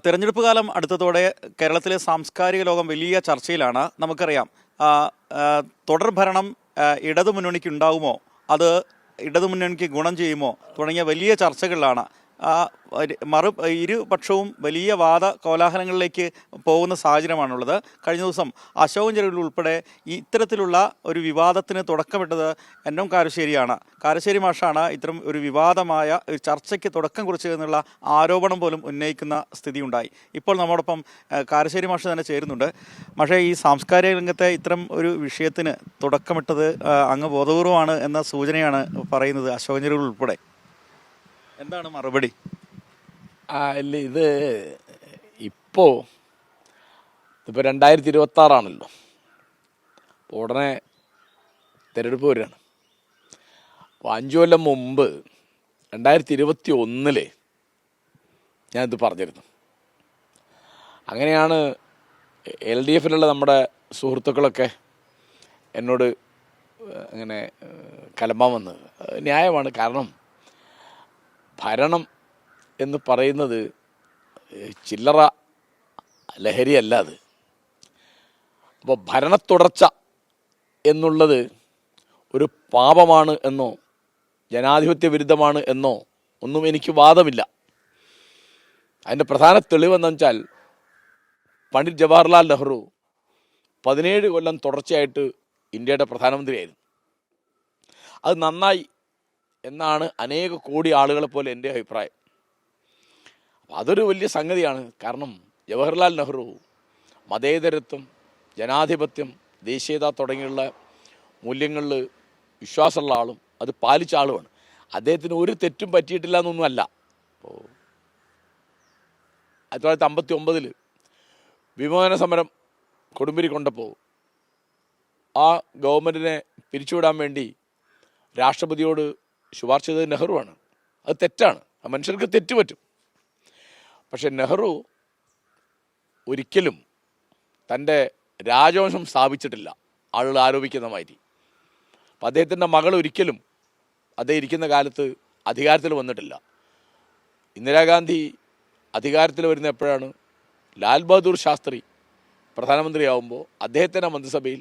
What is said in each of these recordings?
തെരഞ്ഞെടുപ്പ് കാലം അടുത്തതോടെ കേരളത്തിലെ സാംസ്കാരിക ലോകം വലിയ ചർച്ചയിലാണ്. നമുക്കറിയാം, ആ, ആ, തുടർ ഭരണം ഇടതുമുന്നണിക്ക് ഉണ്ടാകുമോ, അത് ഇടതുമുന്നണിക്ക് ഗുണം ചെയ്യുമോ തുടങ്ങിയ വലിയ ചർച്ചകളിലാണ്. ഇരുപക്ഷവും വലിയ വാദ കോലാഹലങ്ങളിലേക്ക് പോകുന്ന സാഹചര്യമാണുള്ളത്. കഴിഞ്ഞ ദിവസം അശോകൻ ചെരുവിൽ ഉൾപ്പെടെ ഇത്തരത്തിലുള്ള ഒരു വിവാദത്തിന് തുടക്കമിട്ടത് എൻ.എം. കാരശ്ശേരിയാണ്. കാരശ്ശേരി മാഷാണ് ഇത്തരം ഒരു വിവാദമായ ഒരു ചർച്ചയ്ക്ക് തുടക്കം കുറിച്ചതെന്നുള്ള ആരോപണം പോലും ഉന്നയിക്കുന്ന സ്ഥിതിയുണ്ടായി. ഇപ്പോൾ നമ്മോടൊപ്പം കാരശ്ശേരി മാഷ് തന്നെ ചേരുന്നുണ്ട്. പക്ഷേ ഈ സാംസ്കാരിക രംഗത്തെ ഇത്തരം ഒരു വിഷയത്തിന് തുടക്കമിട്ടത് അങ്ങ് ബോധപൂർവമാണ് എന്ന സൂചനയാണ് പറയുന്നത് അശോകൻ ചെരുവിൽ ഉൾപ്പെടെ. എന്താണ് മറുപടി? ഇല്ല, ഇപ്പോൾ 2026 അപ്പോൾ ഉടനെ തിരഞ്ഞെടുപ്പ് വരികയാണ്. അപ്പോൾ 5 കൊല്ലം മുമ്പ് 2021 ഞാനിത് പറഞ്ഞിരുന്നു. അങ്ങനെയാണ് LDF നമ്മുടെ സുഹൃത്തുക്കളൊക്കെ എന്നോട് അങ്ങനെ കലമ്പാൻ വന്നത്. ന്യായമാണ്. കാരണം ഭരണം എന്ന് പറയുന്നത് ചില്ലറ ലഹരിയല്ല അത്. അപ്പോൾ ഭരണത്തുടർച്ച എന്നുള്ളത് ഒരു പാപമാണ് എന്നോ ജനാധിപത്യ വിരുദ്ധമാണ് എന്നോ ഒന്നും എനിക്ക് വാദമില്ല. അതിൻ്റെ പ്രധാന തെളിവെന്ന് വെച്ചാൽ പണ്ഡിറ്റ് ജവഹർലാൽ നെഹ്റു 17 കൊല്ലം തുടർച്ചയായിട്ട് ഇന്ത്യയുടെ പ്രധാനമന്ത്രിയായിരുന്നു. അത് നന്നായി എന്നാണ് അനേക കോടി ആളുകളെ പോലെ എൻ്റെ അഭിപ്രായം. അപ്പോൾ അതൊരു വലിയ സംഗതിയാണ്. കാരണം ജവഹർലാൽ നെഹ്റു മതേതരത്വം, ജനാധിപത്യം, ദേശീയത തുടങ്ങിയുള്ള മൂല്യങ്ങളിൽ വിശ്വാസമുള്ള ആളും അത് പാലിച്ച ആളുമാണ്. അദ്ദേഹത്തിന് ഒരു തെറ്റും പറ്റിയിട്ടില്ല എന്നൊന്നുമല്ല. അപ്പോൾ 1959 വിമോചന സമരം കൊടുമ്പിരി കൊണ്ടപ്പോൾ ആ ഗവൺമെൻറ്റിനെ പിരിച്ചുവിടാൻ വേണ്ടി രാഷ്ട്രപതിയോട് ശുപാർശ ചെയ്തത് നെഹ്റുവാണ്. അത് തെറ്റാണ്. ആ മനുഷ്യർക്ക് തെറ്റ് പറ്റും. പക്ഷെ നെഹ്റു ഒരിക്കലും തൻ്റെ രാജവംശം സ്ഥാപിച്ചിട്ടില്ല, ആളുകൾ ആരോപിക്കുന്ന മാതിരി. അപ്പം അദ്ദേഹത്തിൻ്റെ മകൾ ഒരിക്കലും അദ്ദേഹം ഇരിക്കുന്ന കാലത്ത് അധികാരത്തിൽ വന്നിട്ടില്ല. ഇന്ദിരാഗാന്ധി അധികാരത്തിൽ വരുന്ന എപ്പോഴാണ്? ലാൽ ബഹദൂർ ശാസ്ത്രി പ്രധാനമന്ത്രിയാവുമ്പോൾ അദ്ദേഹത്തിൻ്റെ മന്ത്രിസഭയിൽ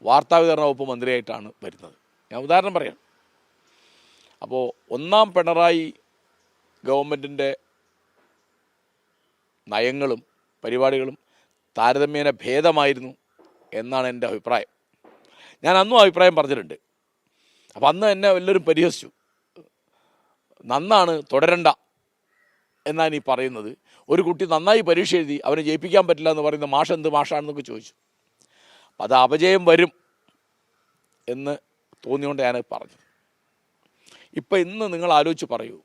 വാർത്താവിതരണ വകുപ്പ് മന്ത്രിയായിട്ടാണ് വരുന്നത്. ഞാൻ ഉദാഹരണം പറയാം. അപ്പോൾ ഒന്നാം പിണറായി ഗവൺമെൻറ്റിൻ്റെ നയങ്ങളും പരിപാടികളും താരതമ്യേന ഭേദമായിരുന്നു എന്നാണ് എൻ്റെ അഭിപ്രായം. ഞാൻ അന്നും അഭിപ്രായം പറഞ്ഞിട്ടുണ്ട്. അപ്പം അന്ന് എന്നെ എല്ലാവരും പരിഹസിച്ചു. നന്നാണ്, തുടരണ്ട എന്നാണ് ഈ പറയുന്നത്. ഒരു കുട്ടി നന്നായി പരീക്ഷ എഴുതി അവനെ ജയിപ്പിക്കാൻ പറ്റില്ല എന്ന് പറയുന്ന മാഷ് എന്ത് മാഷാണെന്നൊക്കെ ചോദിച്ചു. അപ്പം അത് അപജയം വരും എന്ന് തോന്നിയോണ്ട് ഞാൻ പറഞ്ഞത്. ഇപ്പം ഇന്ന് നിങ്ങൾ ആലോചിച്ച് പറയൂ,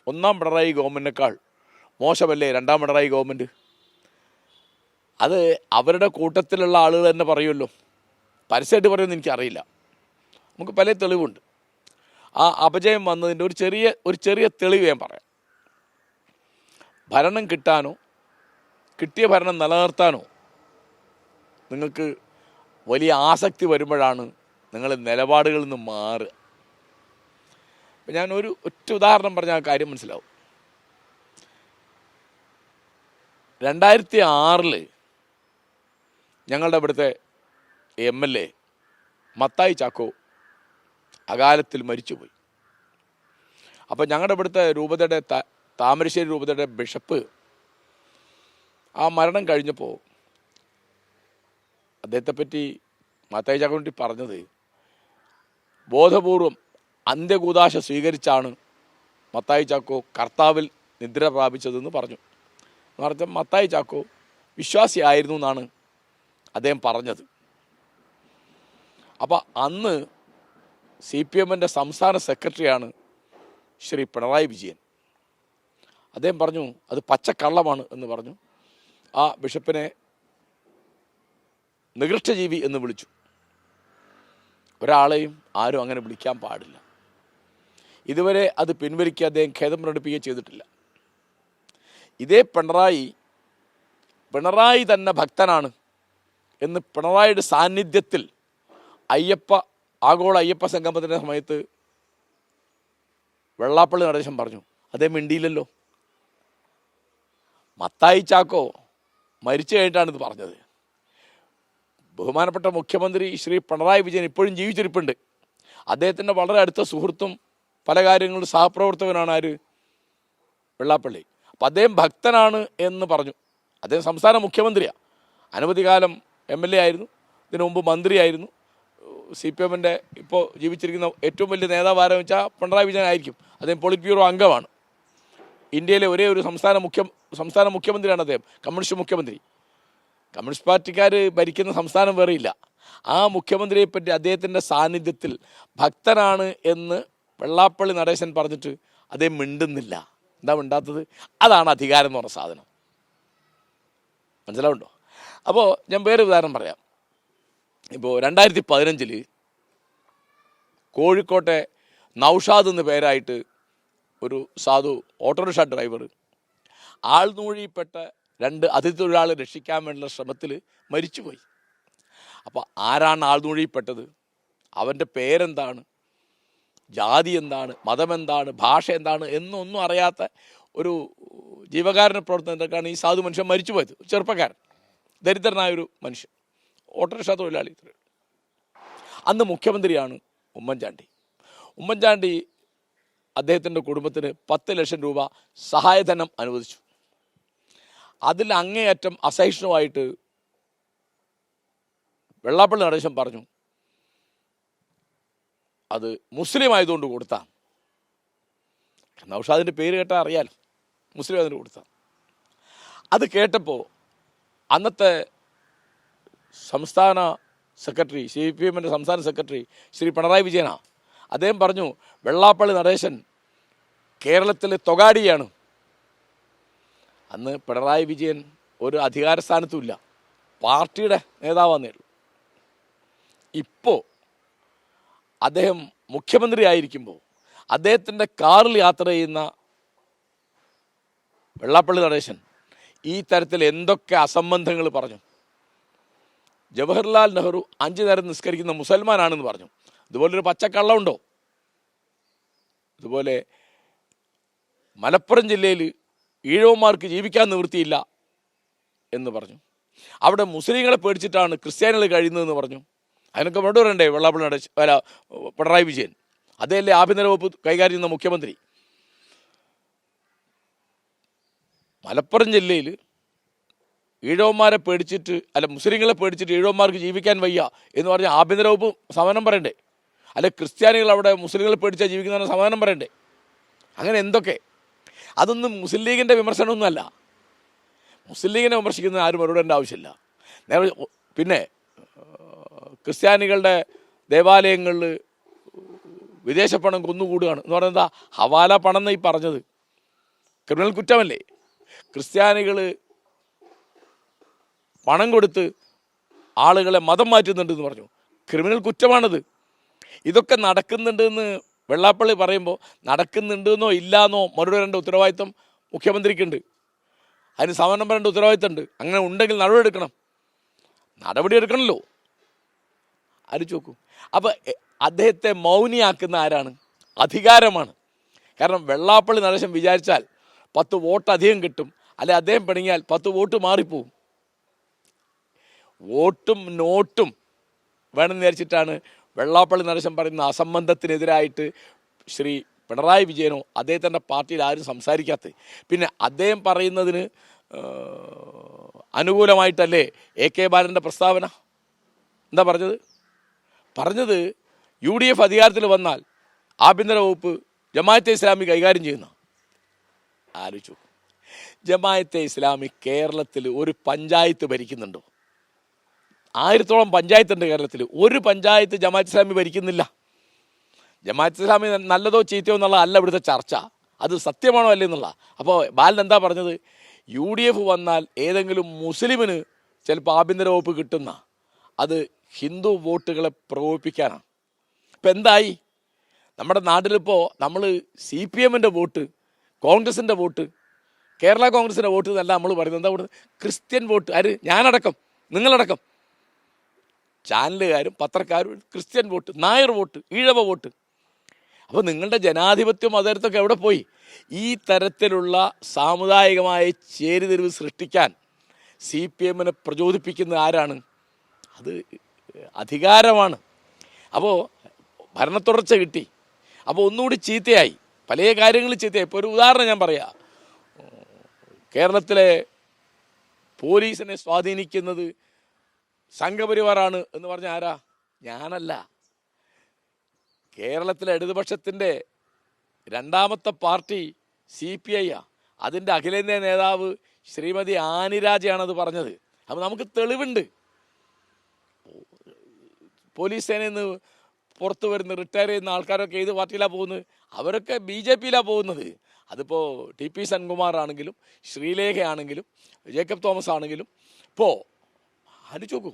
ഒന്നാം പിണറായി ഗവൺമെൻറ്റിനേക്കാൾ മോശമല്ലേ രണ്ടാം പിണറായി ഗവൺമെൻറ്? അത് അവരുടെ കൂട്ടത്തിലുള്ള ആളുകൾ തന്നെ പറയുമല്ലോ. പരസ്യമായിട്ട് പറയുമെന്ന് എനിക്കറിയില്ല. നമുക്ക് പല തെളിവുണ്ട്. ആ അപജയം വന്നതിൻ്റെ ഒരു ചെറിയ തെളിവ് ഞാൻ പറയാം. ഭരണം കിട്ടാനോ കിട്ടിയ ഭരണം നിലനിർത്താനോ നിങ്ങൾക്ക് വലിയ ആസക്തി വരുമ്പോഴാണ് നിങ്ങൾ നിലപാടുകളിൽ നിന്ന് മാറുക. അപ്പം ഞാൻ ഒറ്റ ഉദാഹരണം പറഞ്ഞാൽ ആ കാര്യം മനസ്സിലാവും. 2006 ഞങ്ങളുടെ ഇവിടുത്തെ MLA മത്തായി ചാക്കോ അകാലത്തിൽ മരിച്ചുപോയി. അപ്പോൾ ഞങ്ങളുടെ ഇവിടുത്തെ രൂപതയുടെ താമരശ്ശേരി രൂപതയുടെ ബിഷപ്പ് ആ മരണം കഴിഞ്ഞപ്പോൾ അദ്ദേഹത്തെപ്പറ്റി മത്തായി ചാക്കോട്ടി പറഞ്ഞത്, ബോധപൂർവം അന്ത്യകൂദാശ സ്വീകരിച്ചാണ് മത്തായി ചാക്കോ കർത്താവിൽ നിദ്ര പ്രാപിച്ചതെന്ന് പറഞ്ഞു. എന്ന് പറഞ്ഞാൽ മത്തായി ചാക്കോ വിശ്വാസിയായിരുന്നു എന്നാണ് അദ്ദേഹം പറഞ്ഞത്. അപ്പോൾ അന്ന് CPMൻ്റെ സംസ്ഥാന സെക്രട്ടറിയാണ് ശ്രീ പിണറായി വിജയൻ. അദ്ദേഹം പറഞ്ഞു അത് പച്ചക്കള്ളമാണ് എന്ന് പറഞ്ഞു. ആ ബിഷപ്പിനെ നികൃഷ്ടജീവി എന്ന് വിളിച്ചു. ഒരാളെയും ആരും അങ്ങനെ വിളിക്കാൻ പാടില്ല. ഇതുവരെ അത് പിൻവലിക്കുക അദ്ദേഹം ഖേദം പ്രകടിപ്പിക്കുകയും ചെയ്തിട്ടില്ല. ഇതേ പിണറായി തന്നെ ഭക്തനാണ് എന്ന് പിണറായിയുടെ സാന്നിധ്യത്തിൽ ആഗോള അയ്യപ്പ സംഗമത്തിൻ്റെ സമയത്ത് വെള്ളാപ്പള്ളി നടേശൻ പറഞ്ഞു. അദ്ദേഹം മിണ്ടിയില്ലല്ലോ. മത്തായി ചാക്കോ മരിച്ചു കഴിഞ്ഞിട്ടാണ് ഇത് പറഞ്ഞത്. ബഹുമാനപ്പെട്ട മുഖ്യമന്ത്രി ശ്രീ പിണറായി വിജയൻ ഇപ്പോഴും ജീവിച്ചിരിപ്പുണ്ട്. അദ്ദേഹത്തിൻ്റെ വളരെ അടുത്ത സുഹൃത്തും പല കാര്യങ്ങളും സഹപ്രവർത്തകനാണ് ആര്? വെള്ളാപ്പള്ളി. അപ്പം അദ്ദേഹം ഭക്തനാണ് എന്ന് പറഞ്ഞു. അദ്ദേഹം സംസ്ഥാന മുഖ്യമന്ത്രിയാണ്. അനവധി കാലം MLA ആയിരുന്നു, ഇതിനു മുമ്പ് മന്ത്രിയായിരുന്നു. CPM ഇപ്പോൾ ജീവിച്ചിരിക്കുന്ന ഏറ്റവും വലിയ നേതാവ് ആരെന്ന് വെച്ചാൽ പിണറായി വിജയൻ ആയിരിക്കും. അദ്ദേഹം പോളിറ്റ് ബ്യൂറോ അംഗമാണ്. ഇന്ത്യയിലെ ഒരേ ഒരു സംസ്ഥാന മുഖ്യമന്ത്രിയാണ് അദ്ദേഹം, കമ്മ്യൂണിസ്റ്റ് മുഖ്യമന്ത്രി. കമ്മ്യൂണിസ്റ്റ് പാർട്ടിക്കാർ ഭരിക്കുന്ന സംസ്ഥാനം വേറെയില്ല. ആ മുഖ്യമന്ത്രിയെപ്പറ്റി അദ്ദേഹത്തിൻ്റെ സാന്നിധ്യത്തിൽ ഭക്തനാണ് എന്ന് വെള്ളാപ്പള്ളി നടേശൻ പറഞ്ഞിട്ട് അദ്ദേഹം മിണ്ടുന്നില്ല. എന്താ മിണ്ടാത്തത്? അതാണ് അധികാരം എന്ന് പറഞ്ഞ സാധനം. മനസ്സിലാവുണ്ടോ? അപ്പോൾ ഞാൻ വേറെ ഉദാഹരണം പറയാം. ഇപ്പോൾ 2015 കോഴിക്കോട്ടെ നൗഷാദ് എന്ന് പേരായിട്ട് ഒരു സാധു ഓട്ടോറിക്ഷ ഡ്രൈവർ ആൾനൂഴിപ്പെട്ട 2 അതിഥി തൊഴിലാളികളെ രക്ഷിക്കാൻ വേണ്ടിയുള്ള ശ്രമത്തിൽ മരിച്ചുപോയി. അപ്പോൾ ആരാണ് ആൾനൂഴിപ്പെട്ടത്? അവൻ്റെ പേരെന്താണ്, ജാതി എന്താണ്, മതമെന്താണ്, ഭാഷ എന്താണ് എന്നൊന്നും അറിയാത്ത ഒരു ജീവകാരുണ്യ പ്രവർത്തനത്തിലേക്കാണ് ഈ സാധു മനുഷ്യൻ മരിച്ചുപോയത്. ചെറുപ്പക്കാരൻ, ദരിദ്രനായൊരു മനുഷ്യൻ, ഓട്ടോറിക്ഷ തൊഴിലാളി. അന്ന് മുഖ്യമന്ത്രിയാണ് ഉമ്മൻചാണ്ടി. ഉമ്മൻചാണ്ടി അദ്ദേഹത്തിൻ്റെ കുടുംബത്തിന് 10 ലക്ഷം രൂപ സഹായധനം അനുവദിച്ചു. അതിൽ അങ്ങേയറ്റം അസഹിഷ്ണുവായിട്ട് വെള്ളാപ്പള്ളി നടേശൻ പറഞ്ഞു, അത് മുസ്ലിം ആയതുകൊണ്ട് കൊടുത്താൽ. നൗഷാദിൻ്റെ പേര് കേട്ടാൽ അറിയാലോ, മുസ്ലിം ആയതുകൊണ്ട് കൊടുത്താൽ. അത് കേട്ടപ്പോൾ അന്നത്തെ സംസ്ഥാന സെക്രട്ടറി, CPM സംസ്ഥാന സെക്രട്ടറി ശ്രീ പിണറായി വിജയനാണ്. അദ്ദേഹം പറഞ്ഞു, വെള്ളാപ്പള്ളി നടേശൻ കേരളത്തിലെ തൊഗാഡിയാണ്. അന്ന് പിണറായി വിജയൻ ഒരു അധികാര സ്ഥാനത്തുമില്ല, പാർട്ടിയുടെ നേതാവാന്നേ ഉള്ളൂ. ഇപ്പോൾ അദ്ദേഹം മുഖ്യമന്ത്രി ആയിരിക്കുമ്പോൾ അദ്ദേഹത്തിൻ്റെ കാറിൽ യാത്ര ചെയ്യുന്ന വെള്ളാപ്പള്ളി നടേശൻ ഈ തരത്തിൽ എന്തൊക്കെ അസംബന്ധങ്ങൾ പറഞ്ഞു. ജവഹർലാൽ നെഹ്റു 5 നേരം നിസ്കരിക്കുന്ന മുസൽമാനാണെന്ന് പറഞ്ഞു. ഇതുപോലൊരു പച്ചക്കള്ളമുണ്ടോ? ഇതുപോലെ മലപ്പുറം ജില്ലയിൽ ഈഴവന്മാർക്ക് ജീവിക്കാൻ നിവൃത്തിയില്ല എന്ന് പറഞ്ഞു. അവിടെ മുസ്ലിങ്ങളെ പേടിച്ചിട്ടാണ് ക്രിസ്ത്യാനികൾ കഴിയുന്നതെന്ന് പറഞ്ഞു. അതിനൊക്കെ മറുപടി പറയണ്ടേ വെള്ളാപ്പള്ളി നടേശൻ, പിണറായി വിജയൻ? അതേയല്ലേ ആഭ്യന്തര വകുപ്പ് കൈകാര്യം ചെയ്യുന്ന മുഖ്യമന്ത്രി? മലപ്പുറം ജില്ലയിൽ ഈഴവന്മാരെ പേടിച്ചിട്ട്, മുസ്ലിങ്ങളെ പേടിച്ചിട്ട് ഈഴവന്മാർക്ക് ജീവിക്കാൻ വയ്യ എന്ന് പറഞ്ഞ ആഭ്യന്തര വകുപ്പ് സമാധാനം പറയണ്ടേ? ക്രിസ്ത്യാനികൾ അവിടെ മുസ്ലിങ്ങളെ പേടിച്ചാൽ ജീവിക്കുന്നതിന് സമാധാനം പറയണ്ടേ? അങ്ങനെ എന്തൊക്കെ? അതൊന്നും മുസ്ലിം ലീഗിൻ്റെ വിമർശനമൊന്നുമല്ല. മുസ്ലിം ലീഗിനെ വിമർശിക്കുന്ന ആരും മറുപടേണ്ട ആവശ്യമില്ല. പിന്നെ ക്രിസ്ത്യാനികളുടെ ദേവാലയങ്ങളിൽ വിദേശ പണം കൊന്നുകൂടുകയാണ് എന്ന് പറയുന്നത് എന്താ? ഹവാല പണം എന്ന് ഈ പറഞ്ഞത് ക്രിമിനൽ കുറ്റമല്ലേ? ക്രിസ്ത്യാനികൾ പണം കൊടുത്ത് ആളുകളെ മതം മാറ്റുന്നുണ്ടെന്ന് പറഞ്ഞു, ക്രിമിനൽ കുറ്റമാണത്. ഇതൊക്കെ നടക്കുന്നുണ്ടെന്ന് വെള്ളാപ്പള്ളി പറയുമ്പോൾ നടക്കുന്നുണ്ടെന്നോ ഇല്ലാന്നോ മറുപടി പറയേണ്ട ഉത്തരവാദിത്വം മുഖ്യമന്ത്രിക്കുണ്ട്. അതിന് സമാധാനം പറയേണ്ട ഉത്തരവാദിത്തമുണ്ട്. അങ്ങനെ ഉണ്ടെങ്കിൽ നടപടി എടുക്കണമല്ലോ. ആലോചിച്ച് നോക്കൂ. അപ്പോൾ അദ്ദേഹത്തെ മൗനിയാക്കുന്ന ആരാണ്? അധികാരമാണ്. കാരണം വെള്ളാപ്പള്ളി നടേശൻ വിചാരിച്ചാൽ 10 വോട്ട് അധികം കിട്ടും, അല്ലെ അദ്ദേഹം പിണങ്ങിയാൽ 10 വോട്ട് മാറിപ്പോവും. വോട്ടും നോട്ടും വേണമെന്ന് വിചാരിച്ചിട്ടാണ് വെള്ളാപ്പള്ളി നടേശൻ പറയുന്ന അസംബന്ധത്തിനെതിരായിട്ട് ശ്രീ പിണറായി വിജയനോ അദ്ദേഹത്തിൻ്റെ പാർട്ടിയിൽ ആരും സംസാരിക്കാത്തത്. പിന്നെ അദ്ദേഹം പറയുന്നതിന് അനുകൂലമായിട്ടല്ലേ AK ബാലൻ്റെ പ്രസ്താവന? എന്താ പറഞ്ഞത് UDF അധികാരത്തിൽ വന്നാൽ ആഭ്യന്തര വകുപ്പ് ജമാഅത്തെ ഇസ്ലാമി കൈകാര്യം ചെയ്യുന്ന. ആലോചിച്ചു. ജമാഅത്തെ ഇസ്ലാമി കേരളത്തിൽ ഒരു പഞ്ചായത്ത് ഭരിക്കുന്നുണ്ടോ? 1000-ഓളം പഞ്ചായത്തുണ്ട് കേരളത്തിൽ. ഒരു പഞ്ചായത്ത് ജമാഅത്ത് ഇസ്ലാമി ഭരിക്കുന്നില്ല. ജമാഅത്ത് ഇസ്ലാമി നല്ലതോ ചീത്തയോ എന്നുള്ള അല്ല ഇവിടുത്തെ ചർച്ച, അത് സത്യമാണോ അല്ലേ എന്നുള്ള. അപ്പോൾ ബാലൻ എന്താ പറഞ്ഞത്? UDF വന്നാൽ ഏതെങ്കിലും മുസ്ലിമിന് ചിലപ്പോൾ ആഭ്യന്തര വകുപ്പ് കിട്ടുന്ന, അത് ഹിന്ദു വോട്ടുകളെ പ്രകോപിപ്പിക്കാനാണ്. ഇപ്പം എന്തായി നമ്മുടെ നാട്ടിലിപ്പോൾ? നമ്മൾ CPM വോട്ട്, കോൺഗ്രസിൻ്റെ വോട്ട്, കേരള കോൺഗ്രസിൻ്റെ വോട്ട് എന്നല്ല നമ്മൾ പറയുന്നത്. എന്താ പറയുന്നത്? Christian vote. ആര്? ഞാനടക്കം, നിങ്ങളടക്കം, ചാനലുകാരും പത്രക്കാരും Christian vote, Nair vote, Ezhava vote. അപ്പോൾ നിങ്ങളുടെ ജനാധിപത്യം അതരത്തൊക്കെ എവിടെ പോയി? ഈ തരത്തിലുള്ള സാമുദായികമായ ചേരിതിരിവ് സൃഷ്ടിക്കാൻ CPM പ്രചോദിപ്പിക്കുന്ന ആരാണ്? അത് അധികാരമാണ്. അപ്പോൾ ഭരണത്തുടർച്ച കിട്ടി, അപ്പോൾ ഒന്നുകൂടി ചീത്തയായി, പല കാര്യങ്ങളും ചീത്തയായി. ഇപ്പോൾ ഒരു ഉദാഹരണം ഞാൻ പറയാം. കേരളത്തിലെ പോലീസിനെ സ്വാധീനിക്കുന്നത് സംഘപരിവാറാണ് എന്ന് പറഞ്ഞ ആരാ? ഞാനല്ല. കേരളത്തിലെ ഇടതുപക്ഷത്തിൻ്റെ രണ്ടാമത്തെ പാർട്ടി CPI ആ. അതിൻ്റെ അഖിലേന്ത്യാ നേതാവ് ശ്രീമതി ആനിരാജയാണത് പറഞ്ഞത്. അപ്പോൾ നമുക്ക് തെളിവുണ്ട്. പോലീസ് സേനയിൽ നിന്ന് പുറത്തു വരുന്ന റിട്ടയർ ചെയ്യുന്ന ആൾക്കാരൊക്കെ ഏത് പാർട്ടിയിലാണ് പോകുന്നത്? അവരൊക്കെ BJPയിലാണ് പോകുന്നത്. അതിപ്പോൾ TP സെൻകുമാർ ആണെങ്കിലും ശ്രീലേഖ ആണെങ്കിലും ജേക്കബ് തോമസ് ആണെങ്കിലും ഇപ്പോൾ ആലോചിച്ച് നോക്കൂ.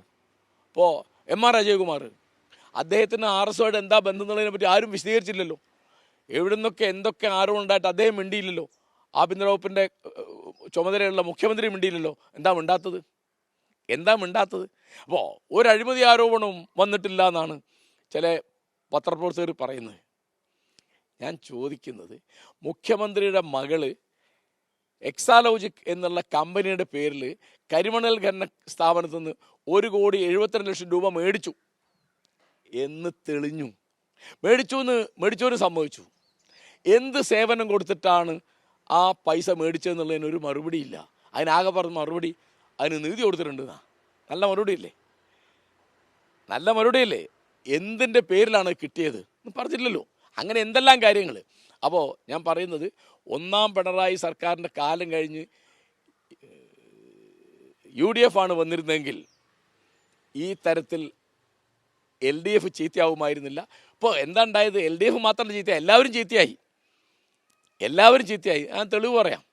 ഇപ്പോൾ MR അജയ്കുമാർ, അദ്ദേഹത്തിന് RSOയുടെ എന്താ ബന്ധം എന്നുള്ളതിനെ പറ്റി ആരും വിശദീകരിച്ചില്ലല്ലോ. എവിടെ നിന്നൊക്കെ എന്തൊക്കെ ആരോപണം ഉണ്ടായിട്ട് അദ്ദേഹം മിണ്ടിയില്ലല്ലോ. ആഭ്യന്തര വകുപ്പിൻ്റെ ചുമതലയുള്ള മുഖ്യമന്ത്രി മിണ്ടിയില്ലല്ലോ. എന്താ മിണ്ടാത്തത്? അപ്പോൾ ഒരു അഴിമതി ആരോപണവും വന്നിട്ടില്ല എന്നാണ് ചില പത്രപ്രവർത്തകർ പറയുന്നത്. ഞാൻ ചോദിക്കുന്നത്, മുഖ്യമന്ത്രിയുടെ മകള് എക്സാലോജിക് എന്നുള്ള കമ്പനിയുടെ പേരിൽ കരിമണൽ ഖനന സ്ഥാപനത്തിൽ നിന്ന് 1,72,00,000 രൂപ മേടിച്ചു എന്ന് തെളിഞ്ഞു. മേടിച്ചവന് സമ്മതിച്ചു. എന്ത് സേവനം കൊടുത്തിട്ടാണ് ആ പൈസ മേടിച്ചതെന്നുള്ളതിന് ഒരു മറുപടിയില്ല. അതിനാകെ പറഞ്ഞ മറുപടി അതിന് നികുതി കൊടുത്തിട്ടുണ്ടെന്നാ. നല്ല മറുപടിയല്ലേ? എന്തിൻ്റെ പേരിലാണ് കിട്ടിയത് എന്ന് പറഞ്ഞില്ലല്ലോ. അങ്ങനെ എന്തെല്ലാം കാര്യങ്ങൾ. അപ്പോൾ ഞാൻ പറയുന്നത്, ഒന്നാം പിണറായി സർക്കാരിൻ്റെ കാലം കഴിഞ്ഞ് UDF ആണ് വന്നിരുന്നെങ്കിൽ ഈ തരത്തിൽ LDF ചീത്തയാവുമായിരുന്നില്ല. ഇപ്പോൾ എന്താ ഉണ്ടായത്? LDF മാത്രമല്ല ചീത്തയായി, എല്ലാവരും ചീത്തയായി. ഞാൻ തെളിവ് പറയാം.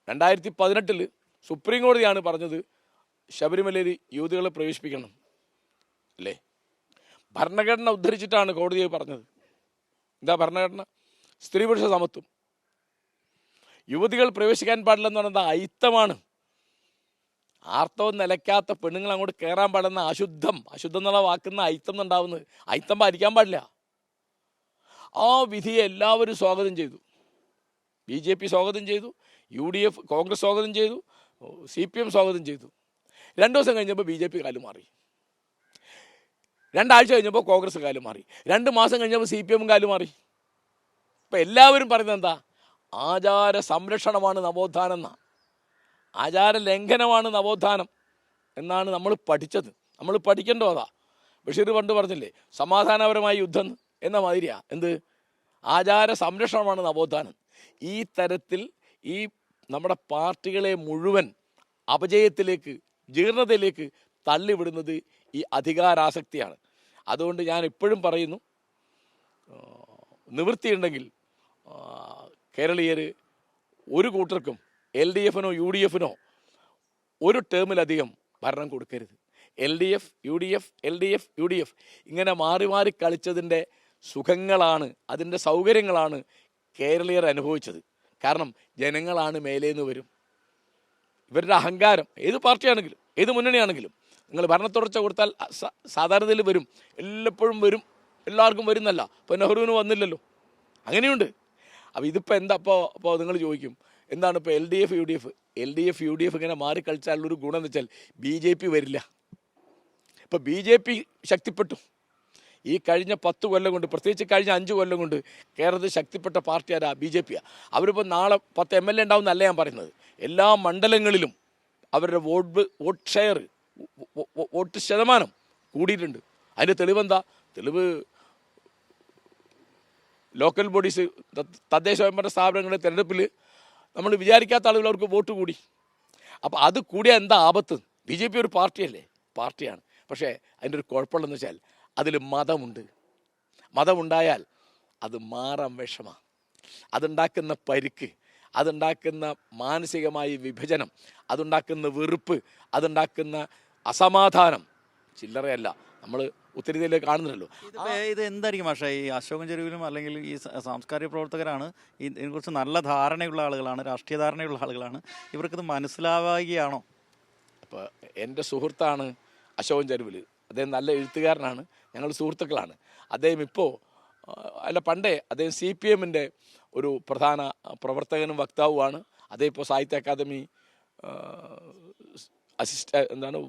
2018 സുപ്രീം കോടതിയാണ് പറഞ്ഞത് ശബരിമലയിൽ യുവതികളെ പ്രവേശിപ്പിക്കണം അല്ലേ? ഭരണഘടന ഉദ്ധരിച്ചിട്ടാണ് കോടതിയെ പറഞ്ഞത്. എന്താ ഭരണഘടന? സ്ത്രീ പുരുഷ സമത്വം. യുവതികൾ പ്രവേശിക്കാൻ പാടില്ലെന്ന് പറയുന്നത് അയിത്തമാണ്. ആർത്തവം നിലയ്ക്കാത്ത പെണ്ണുങ്ങൾ അങ്ങോട്ട് കയറാൻ പാടുന്ന അശുദ്ധം എന്നുള്ള വാക്കുന്ന അയിത്തം എന്നുണ്ടാവുന്നത്. അയിത്തം പാലിക്കാൻ പാടില്ല. ആ വിധിയെ എല്ലാവരും സ്വാഗതം ചെയ്തു. BJP സ്വാഗതം ചെയ്തു, UDF കോൺഗ്രസ് സ്വാഗതം ചെയ്തു, CPM സ്വാഗതം ചെയ്തു. 2 ദിവസം കഴിഞ്ഞപ്പോൾ BJP കാലുമാറി. 2 ആഴ്ച കഴിഞ്ഞപ്പോൾ കോൺഗ്രസ് കാലുമാറി. 2 മാസം കഴിഞ്ഞപ്പോൾ CPM കാലുമാറി. ഇപ്പം എല്ലാവരും പറയുന്നത് എന്താ? ആചാര സംരക്ഷണമാണ് നവോത്ഥാനം എന്നാ. ആചാര ലംഘനമാണ് നവോത്ഥാനം എന്നാണ് നമ്മൾ പഠിച്ചത്. നമ്മൾ പഠിക്കേണ്ടോ അതാ. ബഷീർ പണ്ട് പറഞ്ഞില്ലേ, സമാധാനപരമായ യുദ്ധം എന്ന മാതിരിയാ. എന്ത്? ആചാര സംരക്ഷണമാണ് നവോത്ഥാനം. ഈ തരത്തിൽ ഈ നമ്മുടെ പാർട്ടികളെ മുഴുവൻ അപജയത്തിലേക്ക്, ജീർണതയിലേക്ക് തള്ളിവിടുന്നത് ഈ അധികാരാസക്തിയാണ്. അതുകൊണ്ട് ഞാൻ ഇപ്പോഴും പറയുന്നു, നിവൃത്തിയുണ്ടെങ്കിൽ കേരളീയർ ഒരു കൂട്ടർക്കും LDFനോ UDFനോ ഒരു ടേമിലധികം ഭരണം കൊടുക്കരുത്. LDF UDF ഇങ്ങനെ മാറി മാറി കളിച്ചതിൻ്റെ സുഖങ്ങളാണ്, അതിൻ്റെ സൗകര്യങ്ങളാണ് കേരളീയർ അനുഭവിച്ചത്. കാരണം ജനങ്ങളാണ് മേലേന്ന് വരും. ഇവരുടെ അഹങ്കാരം ഏത് പാർട്ടിയാണെങ്കിലും ഏത് മുന്നണിയാണെങ്കിലും നിങ്ങൾ ഭരണത്തുടർച്ച കൊടുത്താൽ സാധാരണയിൽ വരും, എല്ലപ്പോഴും വരും, എല്ലാവർക്കും വരുന്നല്ല. ഇപ്പോൾ നെഹ്റുവിന് വന്നില്ലല്ലോ, അങ്ങനെയുണ്ട്. അപ്പോൾ ഇതിപ്പോൾ എന്താ? അപ്പോൾ നിങ്ങൾ ചോദിക്കും എന്താണ് ഇപ്പോൾ LDF UDF ഇങ്ങനെ മാറി കളിച്ചാലുള്ളൊരു ഗുണം എന്ന് വെച്ചാൽ BJP വരില്ല. ഇപ്പോൾ BJP ശക്തിപ്പെട്ടു. ഈ കഴിഞ്ഞ 10 കൊല്ലം കൊണ്ട്, പ്രത്യേകിച്ച് കഴിഞ്ഞ 5 കൊല്ലം കൊണ്ട് കേരളത്തിൽ ശക്തിപ്പെട്ട പാർട്ടി ആരാ? BJP. അവരിപ്പോൾ നാളെ 10 MLA ഉണ്ടാവുമെന്നല്ല ഞാൻ പറയുന്നത്. എല്ലാ മണ്ഡലങ്ങളിലും അവരുടെ വോട്ട് ശതമാനം കൂടിയിട്ടുണ്ട്. അതിൻ്റെ തെളിവെന്താ? തെളിവ് ലോക്കൽ ബോഡീസ്, തദ്ദേശ സ്വയംഭരണ സ്ഥാപനങ്ങളുടെ തിരഞ്ഞെടുപ്പിൽ നമ്മൾ വിചാരിക്കാത്ത ആളുകൾ അവർക്ക് വോട്ട് കൂടി. അപ്പോൾ അത് കൂടിയാൽ എന്താ ആപത്ത്? BJP ഒരു പാർട്ടിയാണ്. പക്ഷേ അതിൻ്റെ ഒരു കുഴപ്പമുള്ളതെന്ന് വെച്ചാൽ അതിൽ മതമുണ്ടായാൽ അത് മാറാൻ വിഷമമാണ്. അതുണ്ടാക്കുന്ന പരിക്ക്, അതുണ്ടാക്കുന്ന മാനസികമായ വിഭജനം, അതുണ്ടാക്കുന്ന വെറുപ്പ്, അതുണ്ടാക്കുന്ന അസമാധാനം ചില്ലറയല്ല. നമ്മൾ ഉത്തരേന്ത്യയിലേക്ക് കാണുന്നുണ്ടല്ലോ. ഇത് എന്തായിരിക്കും പക്ഷേ ഈ അശോകൻ ചെരുവിലും അല്ലെങ്കിൽ ഈ സാംസ്കാരിക പ്രവർത്തകരാണ്, ഇതിനെക്കുറിച്ച് നല്ല ധാരണയുള്ള ആളുകളാണ്, രാഷ്ട്രീയ ധാരണയുള്ള ആളുകളാണ്, ഇവർക്കിത് മനസ്സിലാവുകയാണോ? അപ്പോൾ എൻ്റെ സുഹൃത്താണ് അശോകൻ ചെരുവിൽ. അദ്ദേഹം നല്ല എഴുത്തുകാരനാണ്, ഞങ്ങൾ സുഹൃത്തുക്കളാണ്. അദ്ദേഹം ഇപ്പോൾ അല്ല പണ്ടേ അദ്ദേഹം CPM-ൻ്റെ ഒരു പ്രധാന പ്രവർത്തകനും വക്താവുമാണ്. അദ്ദേഹം ഇപ്പോൾ സാഹിത്യ അക്കാദമി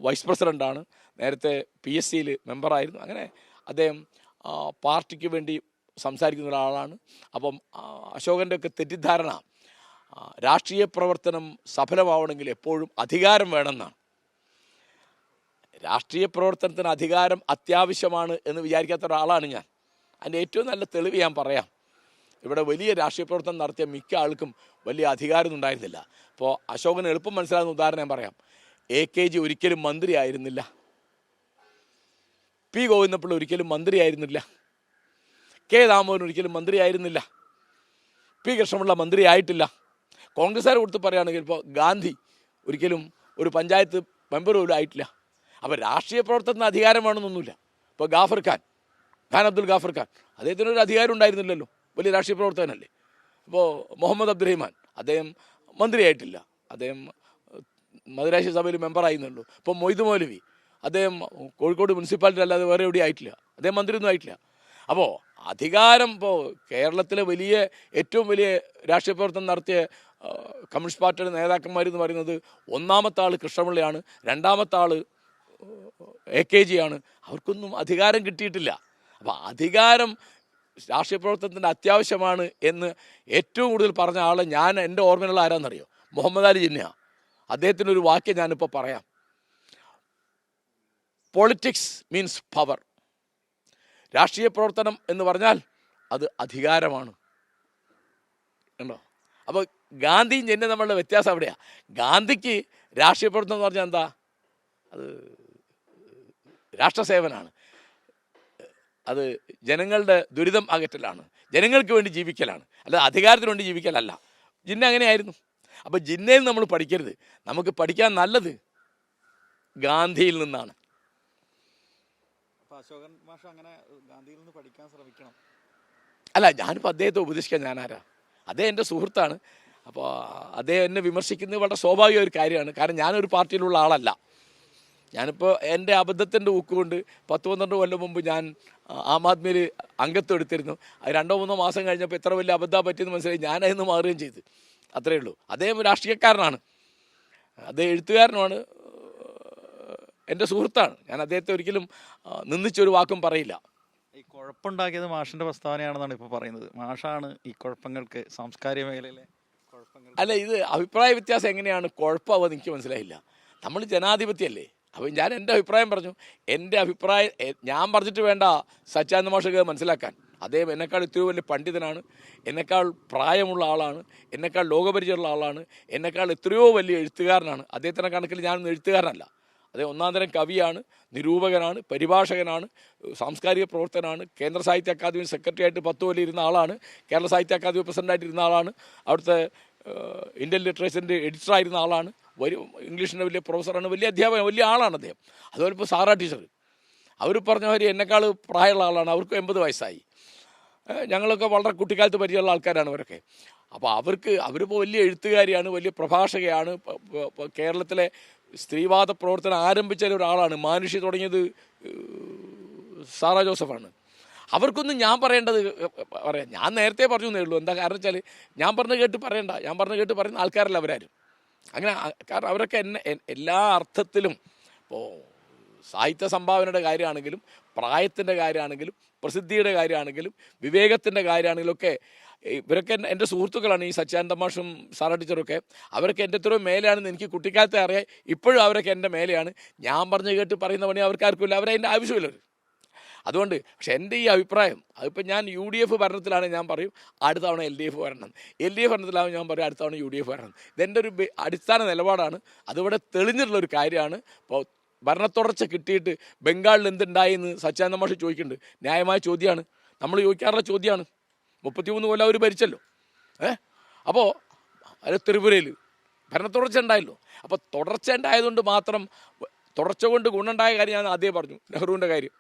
വൈസ് പ്രസിഡൻ്റാണ്. നേരത്തെ PSC-യിൽ മെമ്പറായിരുന്നു. അങ്ങനെ അദ്ദേഹം പാർട്ടിക്ക് വേണ്ടി സംസാരിക്കുന്ന ഒരാളാണ്. അപ്പം അശോകൻ്റെ ഒക്കെ തെറ്റിദ്ധാരണ രാഷ്ട്രീയ പ്രവർത്തനം സഫലമാവണമെങ്കിൽ എപ്പോഴും അധികാരം വേണമെന്നാണ്. രാഷ്ട്രീയ പ്രവർത്തനത്തിന് അധികാരം അത്യാവശ്യമാണ് എന്ന് വിചാരിക്കാത്ത ഒരാളാണ് ഞാൻ. അതിൻ്റെ ഏറ്റവും നല്ല തെളിവ് ഞാൻ പറയാം. ഇവിടെ വലിയ രാഷ്ട്രീയ പ്രവർത്തനം നടത്തിയ മിക്ക ആൾക്കും വലിയ അധികാരമൊന്നും ഉണ്ടായിരുന്നില്ല. അപ്പോൾ അശോകന് എളുപ്പം മനസ്സിലാകുന്ന ഉദാഹരണം ഞാൻ പറയാം. AKG ഒരിക്കലും മന്ത്രിയായിരുന്നില്ല. P. ഗോവിന്ദപിള്ള ഒരിക്കലും മന്ത്രിയായിരുന്നില്ല. K. ദാമോദരൻ ഒരിക്കലും മന്ത്രിയായിരുന്നില്ല. P. കൃഷ്ണപിള്ള മന്ത്രിയായിട്ടില്ല. കോൺഗ്രസ്സുകാർ കൊടുത്ത് പറയുകയാണെങ്കിൽ ഇപ്പോൾ ഗാന്ധി ഒരിക്കലും ഒരു പഞ്ചായത്ത് മെമ്പർ പോലും ആയിട്ടില്ല. അപ്പോൾ രാഷ്ട്രീയ പ്രവർത്തനത്തിന് അധികാരം വേണമെന്നൊന്നുമില്ല. ഇപ്പോൾ ഖാൻ അബ്ദുൽ ഗാഫർ ഖാൻ അദ്ദേഹത്തിനൊരു അധികാരം ഉണ്ടായിരുന്നില്ലല്ലോ, വലിയ രാഷ്ട്രീയ പ്രവർത്തകനല്ലേ. ഇപ്പോൾ മുഹമ്മദ് അബ്ദുറഹിമാൻ അദ്ദേഹം മന്ത്രിയായിട്ടില്ല, അദ്ദേഹം മദുരാശി സഭയിൽ മെമ്പറായിരുന്നുള്ളൂ. ഇപ്പോൾ മൊയ്ത് മൗലവി അദ്ദേഹം കോഴിക്കോട് മുനിസിപ്പാലിറ്റി അല്ലാതെ വേറെ എവിടെയും ആയിട്ടില്ല, അദ്ദേഹം മന്ത്രിയൊന്നും ആയിട്ടില്ല. അപ്പോൾ അധികാരം ഇപ്പോൾ കേരളത്തിലെ ഏറ്റവും വലിയ രാഷ്ട്രീയ പ്രവർത്തനം നടത്തിയ കമ്മ്യൂണിസ്റ്റ് പാർട്ടിയുടെ നേതാക്കന്മാരെന്ന് പറയുന്നത് ഒന്നാമത്തെ ആൾ കൃഷ്ണപിള്ളയാണ്, രണ്ടാമത്തെ ആൾ AKG ആണ്. അവർക്കൊന്നും അധികാരം കിട്ടിയിട്ടില്ല. അപ്പോൾ അധികാരം രാഷ്ട്രീയ പ്രവർത്തനത്തിൻ്റെ അത്യാവശ്യമാണ് എന്ന് ഏറ്റവും കൂടുതൽ പറഞ്ഞ ആൾ എൻ്റെ ഓർമ്മയിലുള്ള ആരാന്നറിയോ? മുഹമ്മദ് അലി ജിന്ന. അദ്ദേഹത്തിനൊരു വാക്യം ഞാനിപ്പോൾ പറയാം. Politics means power. രാഷ്ട്രീയ പ്രവർത്തനം എന്ന് പറഞ്ഞാൽ അത് അധികാരമാണ്. ഉണ്ടോ? അപ്പോൾ ഗാന്ധിയും ജിന്ന നമ്മളുടെ വ്യത്യാസം അവിടെയാണ്. ഗാന്ധിക്ക് രാഷ്ട്രീയ പ്രവർത്തനം എന്ന് പറഞ്ഞാൽ എന്താ? അത് രാഷ്ട്രസേവനാണ്, അത് ജനങ്ങളുടെ ദുരിതം അകറ്റലാണ്, ജനങ്ങൾക്ക് വേണ്ടി ജീവിക്കലാണ്, അല്ലാതെ അധികാരത്തിന് വേണ്ടി ജീവിക്കലല്ല. ജിന്ന അങ്ങനെയായിരുന്നു. അപ്പോൾ ജിന്നയിൽ നമ്മൾ പഠിക്കരുത്. നമുക്ക് പഠിക്കാൻ നല്ലത് ഗാന്ധിയിൽ നിന്നാണ്. അശോകൻ മാഷ് അങ്ങനെ ഗാന്ധിയിൽ നിന്ന് പഠിക്കാൻ ശ്രമിക്കണം. അല്ല, ഞാനിപ്പോൾ അദ്ദേഹത്തെ ഉപദേശിക്കാൻ ഞാനാരാ? അദ്ദേഹം എൻ്റെ സുഹൃത്താണ്. അപ്പോൾ അദ്ദേഹം എന്നെ വിമർശിക്കുന്നത് വളരെ സ്വാഭാവിക ഒരു കാര്യമാണ്. കാരണം ഞാനൊരു പാർട്ടിയിലുള്ള ആളല്ല. ഞാനിപ്പോൾ എൻ്റെ അബദ്ധത്തിൻ്റെ ഊക്കുകൊണ്ട് 10-12 കൊല്ലം മുമ്പ് ഞാൻ ആം ആദ്മിയിൽ അംഗത്വം എടുത്തിരുന്നു. അത് 2-3 മാസം കഴിഞ്ഞപ്പോൾ എത്ര വലിയ അബദ്ധം പറ്റിയെന്ന് മനസ്സിലായി. ഞാനതിന്ന് മാറുകയും ചെയ്തു. അത്രയേ ഉള്ളൂ. അദ്ദേഹം രാഷ്ട്രീയക്കാരനാണ്, അദ്ദേഹം എഴുത്തുകാരനുമാണ്, എൻ്റെ സുഹൃത്താണ്. ഞാൻ അദ്ദേഹത്തെ ഒരിക്കലും നിന്ദിച്ചൊരു വാക്കും പറയില്ല. ഈ കുഴപ്പമുണ്ടാക്കിയത് മാഷിൻ്റെ പ്രസ്താവനയാണെന്നാണ് ഇപ്പോൾ പറയുന്നത്. മാഷാണ് ഈ കുഴപ്പങ്ങൾക്ക്, സാംസ്കാരിക മേഖലയിലെ കുഴപ്പങ്ങൾ. അല്ല, ഇത് അഭിപ്രായ വ്യത്യാസം എങ്ങനെയാണ് കുഴപ്പമാവുക എനിക്ക് മനസ്സിലായില്ല. നമ്മൾ ജനാധിപത്യമല്ലേ. അപ്പോൾ ഞാൻ എൻ്റെ അഭിപ്രായം പറഞ്ഞു. എൻ്റെ അഭിപ്രായം ഞാൻ പറഞ്ഞിട്ട് വേണ്ട സച്ചാനന്ദ മാഷക്ക് മനസ്സിലാക്കാൻ. അദ്ദേഹം എന്നെക്കാൾ ഇത്രയും വലിയ പണ്ഡിതനാണ്, എന്നെക്കാൾ പ്രായമുള്ള ആളാണ്, എന്നെക്കാൾ ലോകപരിചയമുള്ള ആളാണ്, എന്നെക്കാൾ എത്രയോ വലിയ എഴുത്തുകാരനാണ്. അദ്ദേഹത്തിൻ്റെ കണക്കിൽ ഞാനൊന്നും എഴുത്തുകാരനല്ല. അദ്ദേഹം ഒന്നാന്തരം കവിയാണ്, നിരൂപകനാണ്, പരിഭാഷകനാണ്, സാംസ്കാരിക പ്രവർത്തകനാണ്, കേന്ദ്ര സാഹിത്യ അക്കാദമി സെക്രട്ടറി ആയിട്ട് 10 കൊല്ലം ഇരുന്ന ആളാണ്, കേരള സാഹിത്യ അക്കാദമി പ്രസിഡൻ്റായിട്ട് ഇരുന്ന ആളാണ്, അവിടുത്തെ ഇന്ത്യൻ ലിറ്ററേച്ചറിൻ്റെ എഡിറ്ററായിരുന്ന ആളാണ്, ഇംഗ്ലീഷിൻ്റെ വലിയ പ്രൊഫസറാണ്, വലിയ അധ്യാപകൻ, വലിയ ആളാണ് അദ്ദേഹം. അതുപോലെ ഇപ്പോൾ സാറാ ടീച്ചർ, അവർ പറഞ്ഞ മാതിരി എന്നെക്കാൾ പ്രായമുള്ള ആളാണ്, അവർക്ക് 80 വയസ്സായി. ഞങ്ങളൊക്കെ വളരെ കുട്ടിക്കാലത്ത് പരിചയമുള്ള ആൾക്കാരാണ് അവരൊക്കെ. അപ്പോൾ അവരിപ്പോൾ വലിയ എഴുത്തുകാരിയാണ്, വലിയ പ്രഭാഷകയാണ്. കേരളത്തിലെ സ്ത്രീവാദ പ്രവർത്തനം ആരംഭിച്ച ഒരാളാണ്. മാനുഷി തുടങ്ങിയത് സാറാ ജോസഫാണ്. അവർക്കൊന്നും ഞാൻ പറയേണ്ടത് പറയാം. ഞാൻ നേരത്തെ പറഞ്ഞു എന്നേ ഉള്ളൂ. എന്താ കാരണം വെച്ചാൽ ഞാൻ പറഞ്ഞ് കേട്ട് പറയണ്ട, ഞാൻ പറഞ്ഞ് കേട്ട് പറയുന്ന ആൾക്കാരല്ല അവരാരും. അങ്ങനെ കാരണം അവരൊക്കെ എല്ലാ അർത്ഥത്തിലും, ഇപ്പോൾ സാഹിത്യ സംഭാവനയുടെ കാര്യമാണെങ്കിലും, പ്രായത്തിൻ്റെ കാര്യമാണെങ്കിലും, പ്രസിദ്ധിയുടെ കാര്യമാണെങ്കിലും, വിവേകത്തിൻ്റെ കാര്യമാണെങ്കിലും ഒക്കെ ഇവരൊക്കെ എൻ്റെ സുഹൃത്തുക്കളാണ്. ഈ സച്ചാനന്ദ മാഷും സാറാ ടീച്ചറൊക്കെ അവരൊക്കെ എൻ്റെ എത്രയോ മേലെയാണെന്ന് എനിക്ക് കുട്ടിക്കാലത്തെ അറിയാം. ഇപ്പോഴും അവരൊക്കെ എൻ്റെ മേലെയാണ്. ഞാൻ പറഞ്ഞ് കേട്ട് പറയുന്ന പണി അവർക്കാർക്കുമില്ല, അവരതിൻ്റെ ആവശ്യമില്ല. അതുകൊണ്ട് പക്ഷെ എൻ്റെ ഈ അഭിപ്രായം, അതിപ്പോൾ ഞാൻ UDF ഭരണത്തിലാണ് ഞാൻ പറയും അടുത്ത തവണ LDF വരണം, LDF ഭരണത്തിലാണ് ഞാൻ പറയും അടുത്ത തവണ UDF വരണം. ഇതെൻ്റെ ഒരു അടിസ്ഥാന നിലപാടാണ്. അതിവിടെ തെളിഞ്ഞിട്ടുള്ളൊരു കാര്യമാണ്. ഇപ്പോൾ ഭരണത്തുടർച്ച കിട്ടിയിട്ട് ബംഗാളിൽ എന്തുണ്ടായി എന്ന് സച്ചാനന്ദ മാഷ് ചോദിക്കുന്നുണ്ട്. ന്യായമായ ചോദ്യമാണ്, നമ്മൾ ചോദിക്കാറുള്ള ചോദ്യമാണ്. 33 കൊല്ലം അവർ ഭരിച്ചല്ലോ. അപ്പോൾ അത് ത്രിപുരയിൽ ഭരണത്തുടർച്ച ഉണ്ടായല്ലോ. അപ്പോൾ തുടർച്ച ഉണ്ടായതുകൊണ്ട് മാത്രം, തുടർച്ച കൊണ്ട് ഗുണമുണ്ടായ കാര്യം ഞാൻ ആദ്യം പറഞ്ഞു, നെഹ്റുവിൻ്റെ കാര്യം.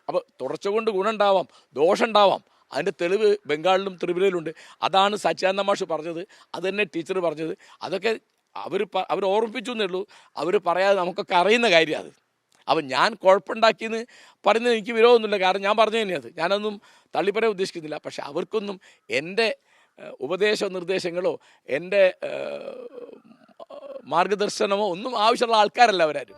അപ്പോൾ തുടർച്ച കൊണ്ട് ഗുണമുണ്ടാവാം, ദോഷമുണ്ടാവാം. അതിൻ്റെ തെളിവ് ബംഗാളിലും ത്രിപുരയിലുണ്ട്. അതാണ് സച്ചാനന്ദ മാഷ് പറഞ്ഞത്, അത് തന്നെ ടീച്ചർ പറഞ്ഞത്. അതൊക്കെ അവർ ഓർമ്മിപ്പിച്ചു എന്നേ ഉള്ളൂ. അവർ പറയാതെ നമുക്കൊക്കെ അറിയുന്ന കാര്യം അത്. അപ്പം ഞാൻ കുഴപ്പമുണ്ടാക്കിയെന്ന് പറയുന്നത് എനിക്ക് വിരോധമൊന്നുമില്ല. കാരണം ഞാൻ പറഞ്ഞു തന്നെയത്, ഞാനൊന്നും തള്ളിപ്പറയാൻ ഉദ്ദേശിക്കുന്നില്ല. പക്ഷെ അവർക്കൊന്നും എൻ്റെ ഉപദേശ നിർദ്ദേശങ്ങളോ എൻ്റെ മാർഗദർശനമോ ഒന്നും ആവശ്യമുള്ള ആൾക്കാരല്ല അവരാരും.